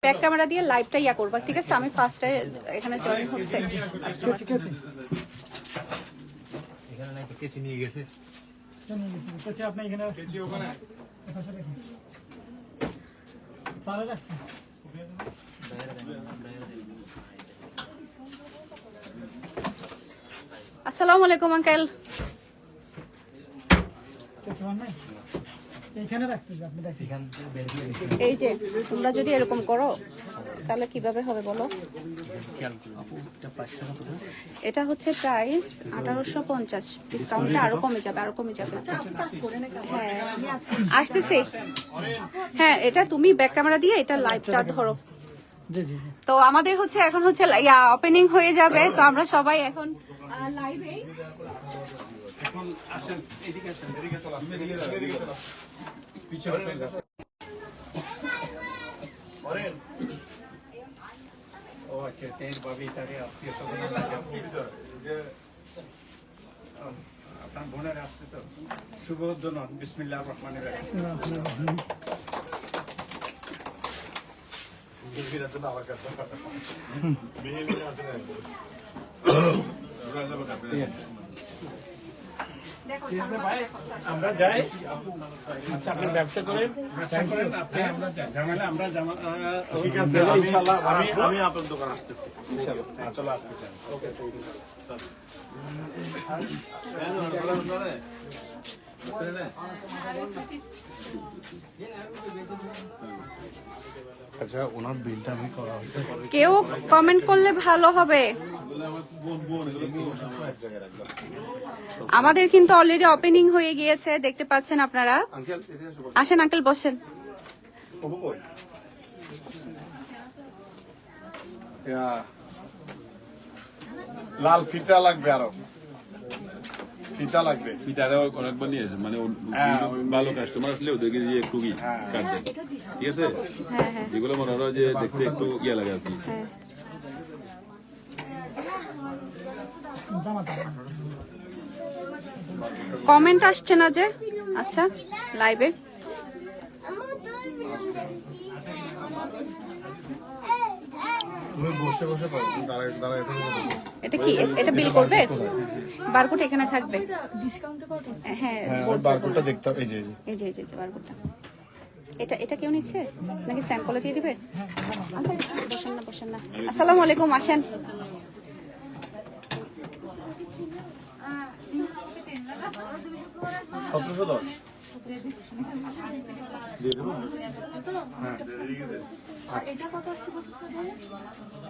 Back camera দিয়ে লাইভটা ইয়া করবা, ঠিক আছে? আমি ফার্স্টে এখানে জয়েন হচ্ছে। ঠিক আছে, এখানে নাই তো কেচি নিয়ে গেছে। আপনি এখানে চালে যাচ্ছে। আসসালামু আলাইকুম আঙ্কেল। এই যে তোমরা যদি এরকম করো তাহলে কিভাবে হবে বলো? এটা হচ্ছে প্রাইস 1850, ডিসকাউন্টে আরো কমে যাবে, আরো কমে যাবে। হ্যাঁ আসতেছি। হ্যাঁ এটা তুমি ব্যাক ক্যামেরা দিয়ে এটা লাইভটা ধরো। তো আমাদের হচ্ছে এখন হচ্ছে ওপেনিং হয়ে যাবে, তো আমরা সবাই এখন লাইভে। এখন আসেন এদিকে আসেন, এদিকে চলো, এদিকে চলো, পিছনে ফেল আছে। ওরেন ও আচ্ছা, তেল ভাবি তারে আত্মীয় স্বজন লাগে আপনার বোনের আসছে তো। শুভ উদ্বোধন, বিসমিল্লাহির রহমানির রহিম। বিসমিল্লাহ তো আবার কাছে বিসমিল্লাহ আছে না আমরা যাই। আচ্ছা আপনি ব্যবসা করেন, আপনি আমরা ঝামেলা আমরা ঠিক আছে। আমি আপনার দোকান আসতেছি ইনশাআল্লাহ। চলো আসতেছি। ওকে আচ্ছা, ওনার বিলটা আমি করা হয়েছে। কেউ কমেন্ট করলে ভালো হবে। আমাদের কিন্তু অলরেডি ওপেনিং হয়ে গিয়েছে, দেখতে পাচ্ছেন আপনারা। আসেন আঙ্কেল, বসেন। লাল ফিতা লাগবে, আরো ফিতা লাগবে। ফিতারাও অনেকবার নিয়ে আসে, মানে ভালো কাস্টমার আসলে ওদেরকে দিয়ে একটু কাট দেয়, ঠিক আছে? এগুলো মনে হয় যে দেখতে একটু ইয়ে লাগে আর কি। কমেন্ট আসছে না যে? আচ্ছা লাইভে বসে বসে পাবো, দাঁড়ায় দাঁড়ায়। এটা কি? এটা বিল করবে? বারকোড এখানে থাকবে। হ্যাঁ বারকোডটা দেখতে হবে। এই যে বারকোডটা। এটা কেউ নিচ্ছে নাকি স্যাম্পলে দিয়ে দিবে? বসেন না। আসসালামু আলাইকুম, আসেন।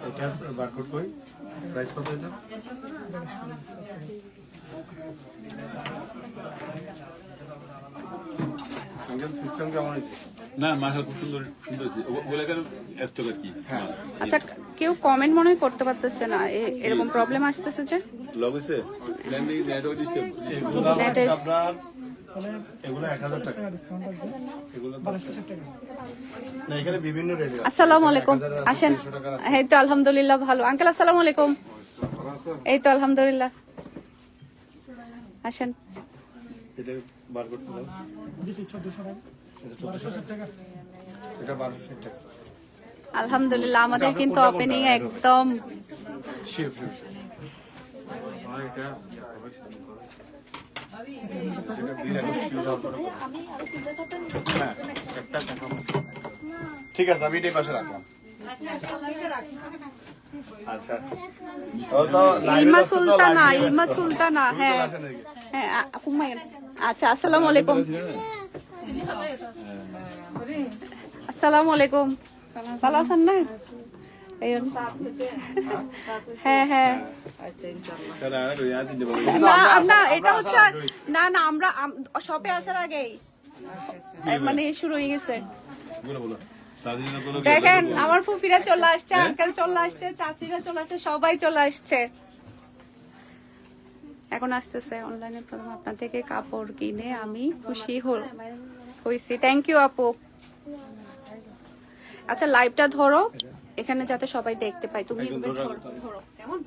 এটা বারকোড কই? প্রাইস কত এটা? আঙ্কেল সিস্টেম কেমন আছে? না মাশাআল্লাহ, খুব সুন্দর সুন্দর আছে। ওগুলো কেন স্টক আর কি। আচ্ছা কেউ কমেন্ট মনে হয় করতে পারতেছে না, এরকম প্রবলেম আসতেছে যে লগ হইছে ল্যান্ডিং নেটওয়ার্ক ডিস্টার্ব। আপনার এগুলো 1000 টাকা, এগুলো 1200 টাকা। না এখানে বিভিন্ন রেট আছে। আসসালামু আলাইকুম, আসেন। এই তো আলহামদুলিল্লাহ ভালো। আঙ্কেল আসসালামু আলাইকুম। এই তো আলহামদুলিল্লাহ, আসেন। এটা বারকোড দাও। দিছি 1400 টাকা। এটা 1200 টাকা। আলহামদুলিল্লাহ আমাদের কিন্তু ওপেনিং একদম। ঠিক আছে, আমি এটাই পাশে রাখলাম। আচ্ছা ইলমা সুলতানা। হ্যাঁ হ্যাঁ আচ্ছা আসসালামু আলাইকুম। আসসালামু আলাইকুম, ভালো আছেন না? হ্যাঁ না এটা হচ্ছে না আমরা শপে আসার আগেই মানে শুরু হয়ে গেছে। দেখেন আমার ফুফিরা চলে আসছে, আঙ্কেল চলে আসছে, চাচিরা চলে আসছে, সবাই চলে আসছে। এখন আসতেছে অনলাইনে প্রথম আপনার থেকে কাপড় কিনে আমি খুশি হয়েছি। থ্যাংক ইউ আপু। আচ্ছা লাইভটা ধরো এখানে যাতে সবাই দেখতে পায়। তুমি ধরো কেমন,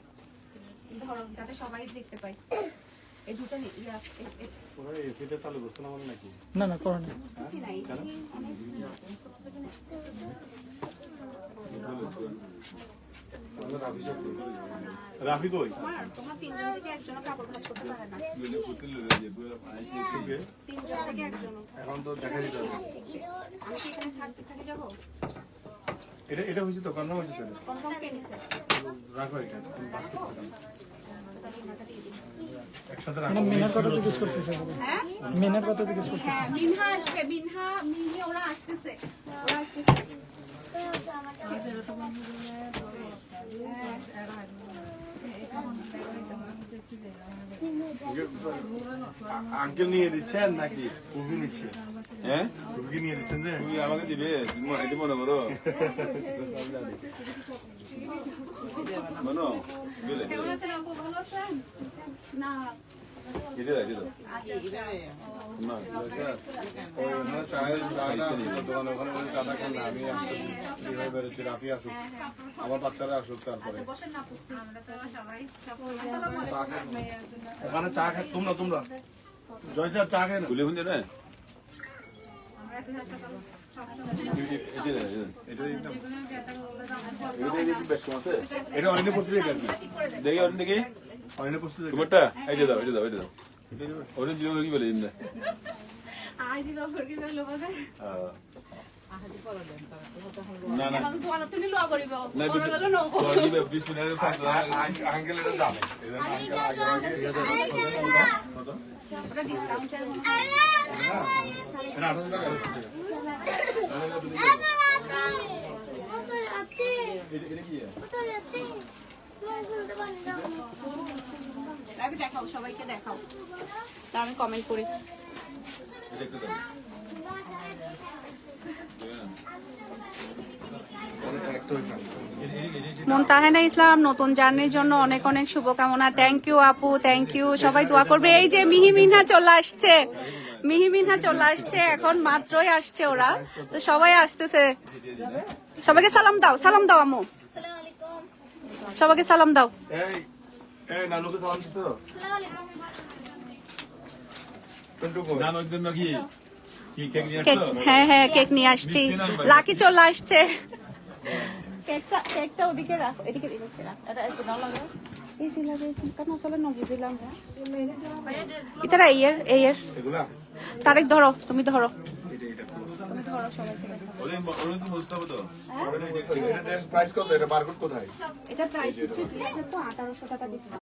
ধরো যাতে সবাই দেখতে পায়। এই দুটো পুরো এসিটা চালু করছ না মানে নাকি? না করো না। রাফি কই? তোমার তিনজন থেকে একজনও কাপড় ভাঁজ করতে পারে না। তিনজন থেকে একজনও। এখন তো দেখা যেতে হবে। আমি কি এখানে থাকি যাবো? এটা হয়েছে তো কনফার্ম হয়েছে তো? কনফার্ম কে নিছে? রাখো এটা তুমি পাস করতে দাও। একসাথে রাখো। মানে মিনার কথা জিজ্ঞেস করতেছে হ্যাঁ? মিনার কথা জিজ্ঞেস করতেছে হ্যাঁ, মিনহা আসবে, মিহি ওরা আসতেছে। আঙ্কেল নিয়ে দিচ্ছেন নাকি কুবি নিচ্ছে? হ্যাঁ কুবি নিয়ে দিচ্ছেন যে? তুমি আমাকে দিবে এটা মনে করো মনো বুঝলে কেমন আছেন আপু, ভালো আছেন? না, এটা দাও না ওই ওখানে চায়ের চাটা দোকানে ওখানে ওই চাটা খান না, আমি আসতেছি ফ্রি হয়ে বেরোচ্ছি, রাফি আসুক আমার বাচ্চারা আসুক তারপরে বসেন না আপু। আমরা তো সবাই আসসালামু আলাইকুম। চা খান। ওখানে চা খাই তোমরা জয় স্যার চা খাই না? তুলে ফোন দে না আমরা একটু হাসপাতাল এটা এটা এটা বেশ আছে এটা অনেক পড়তে দেখি দেখি অন্য দেখি অনেক পড়তে দেখি তোমারটা এটা দাও ওরে দিও কি বলে দিন আই দিবা ফরকি বেলো বাদে। না না এখন তো আলোচনা লওয়া করিব। না বড় হলো নব। দিবে বিসমিল্লাহির আঙ্কেল এটা জানে ওটা ডিসকাউন্টের এটা 800 টাকা এটা কি আমি দেখাও, সবাইকে দেখাও। তার আমি কমেন্ট করি। এটা একটু দাও মুনতাহেনা ইসলাম নতুন জার্নির জন্য অনেক অনেক শুভকামনা। থ্যাংক ইউ আপু, থ্যাংক ইউ। সবাই দোয়া করবে। এই যে মিহি মিনহা চলে আসছে, মিহি মিনহা চলে আসছে, এখন মাত্রই আসছে ওরা, তো সবাই আসতেছে। সবাইকে সালাম দাও আম্মু, সবাইকে সালাম দাও। এই নানুকে সালাম দিছো? টন্টু কই? নানোর জন্য কি কি কেক নিয়ে কেক, আসছো হ্যাঁ কেক নিয়ে আসছি। লাকি চলে আসছে। কেকটা ওদিকে রাখ, এদিকে রাখ। এটা এসে দাও লাগাও। এই সিলাবে কেন চলে না বুঝিলাম। ইতারা এর এগুলা তারেক ধরো, তুমি ধরো। ওরে ওরে তো মুস্তাফা তো এটা প্রাইস কত? এটা বারকোড কোথায়? এটা প্রাইস হচ্ছে 1800 টাকা ডিসকাউন্ট।